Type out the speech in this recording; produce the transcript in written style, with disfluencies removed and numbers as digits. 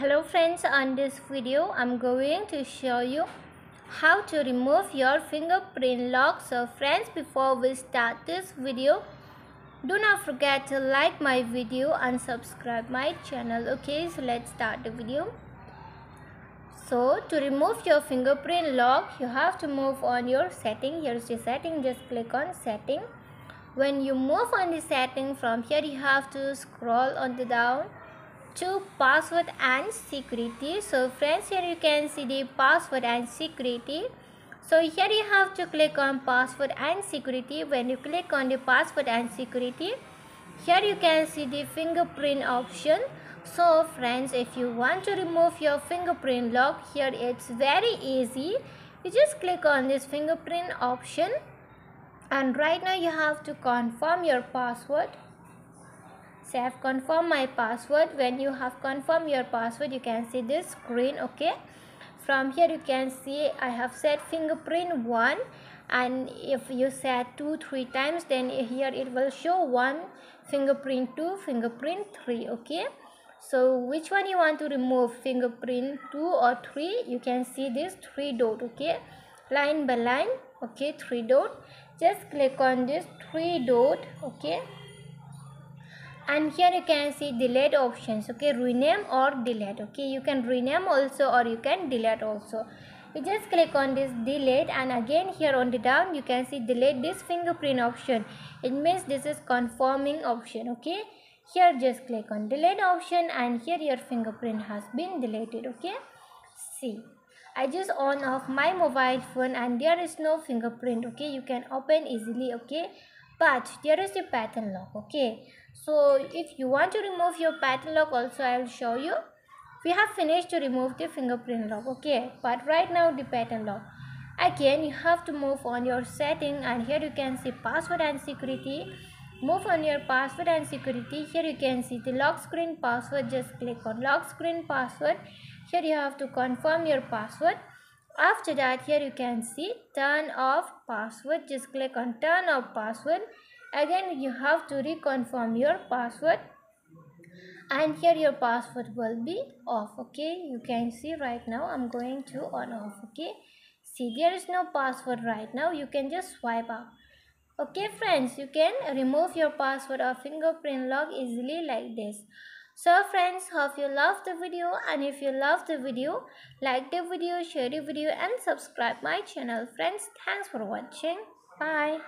Hello friends, on this video I'm going to show you how to remove your fingerprint lock. So friends, before we start this video, do not forget to like my video and subscribe my channel. Okay, so let's start the video. So to remove your fingerprint lock, you have to move on your setting. Here's the setting, just click on setting. When you move on the setting, from here you have to scroll on the down to password and security. So friends, here you can see the password and security. So here you have to click on password and security. When you click on the password and security, here you can see the fingerprint option. So friends, if you want to remove your fingerprint lock, here it's very easy. You just click on this fingerprint option, and right now you have to confirm your password. So I have confirmed my password. When you have confirmed your password, you can see this screen. Okay, from here you can see I have set fingerprint 1, and if you set 2-3 times, then here it will show 1, fingerprint 2, fingerprint 3. Okay, so which one you want to remove, fingerprint 2 or 3? You can see this 3 dot. Okay, line by line. Okay, 3 dot. Just click on this 3 dot. Okay, and here you can see delete options. Okay, rename or delete. Okay, you can rename also or you can delete also. You just click on this delete, and again here on the down you can see delete this fingerprint option. It means this is confirming option. Okay, here just click on delete option, and here your fingerprint has been deleted. Okay, see, I just on off my mobile phone and there is no fingerprint. Okay, you can open easily. Okay, but there is a pattern lock. Okay, so if you want to remove your pattern lock also, I will show you. We have finished to remove the fingerprint lock. Okay, but right now the pattern lock, again you have to move on your setting, and here you can see password and security. Move on your password and security. Here you can see the lock screen password. Just click on lock screen password. Here you have to confirm your password. After that, here you can see turn off password. Just click on turn off password. Again you have to reconfirm your password, and here your password will be off. Okay, you can see right now I'm going to on off. Okay, see, there is no password right now. You can just swipe up. Okay friends, you can remove your password or fingerprint lock easily like this. So friends, hope you love the video, and if you love the video, like the video, share the video and subscribe my channel. Friends, thanks for watching. Bye.